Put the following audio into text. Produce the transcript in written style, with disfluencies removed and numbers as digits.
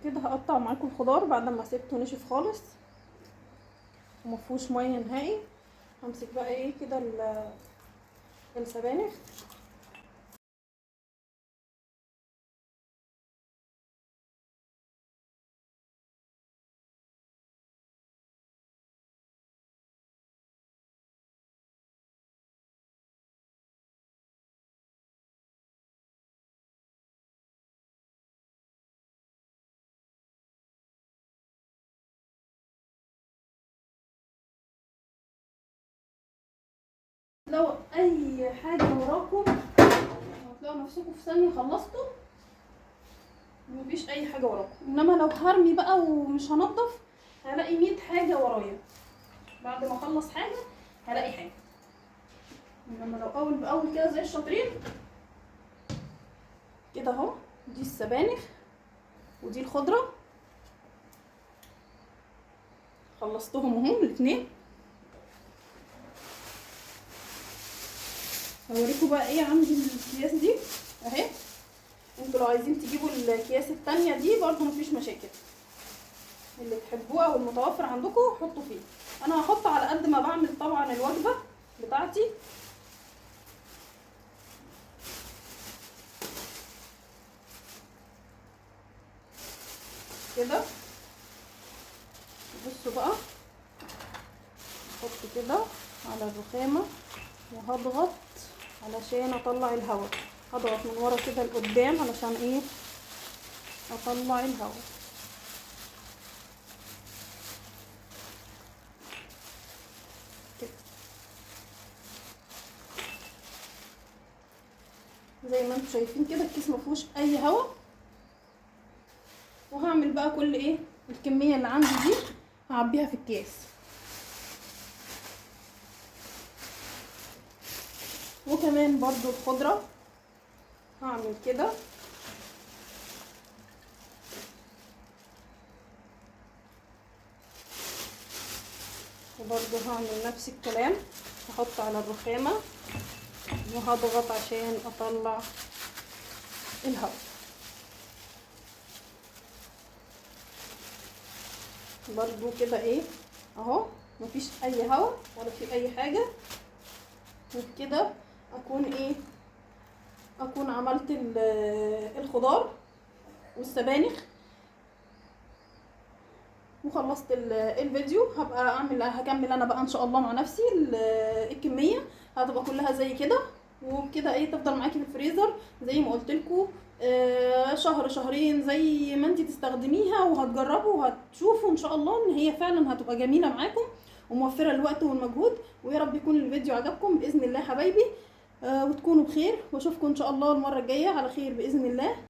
كده هقطع معاكم الخضار بعد ما سيبته نشف خالص ومفيهوش ميه نهائي. همسك بقى ايه كده السبانخ. لو اي حاجه وراكم هتلاقوا نفسكم في ثانيه خلصتوا ومفيش اي حاجه وراكم، انما لو هرمي بقى ومش هنضف هلاقي 100 حاجه ورايا. بعد ما اخلص حاجه هلاقي حاجه، انما لو اول باول كده زي الشاطرين كده اهو. دي السبانخ ودي الخضره خلصتهم اهم الاثنين. هوريكم بقى ايه عندي الاكياس دي اهي. انتوا لو عايزين تجيبوا الاكياس التانية دي برضو مفيش مشاكل، اللي تحبوه او المتوفر عندكم حطوا فيه. انا هحط على قد ما بعمل طبعا الوجبه بتاعتي. كده بصوا بقى، احط كده على الرخامه وهضغط علشان اطلع الهواء. هضغط من ورا كده لقدام علشان ايه اطلع الهواء. كده زي ما انتم شايفين كده الكيس مفيهوش اي هواء. وهعمل بقى كل ايه الكميه اللي عندي دي هعبيها في الكيس. وكمان برضو الخضره هعمل كده وبرضو هعمل نفس الكلام. هحط على الرخامه وهضغط عشان اطلع الهواء. برضو كده ايه اهو مفيش اي هواء ولا في اي حاجه. وبكده اكون عملت الخضار والسبانخ وخلصت الفيديو. هبقى هكمل انا بقى ان شاء الله مع نفسي الكميه هتبقى كلها زي كده. وبكده ايه تفضل معاكي في الفريزر زي ما قلت لكم شهر شهرين زي ما انت تستخدميها، وهتجربوا وهتشوفوا ان شاء الله ان هي فعلا هتبقى جميله معاكم وموفره الوقت والمجهود. ويا رب يكون الفيديو عجبكم باذن الله حبايبي، وتكونوا بخير واشوفكم ان شاء الله المره الجايه على خير باذن الله.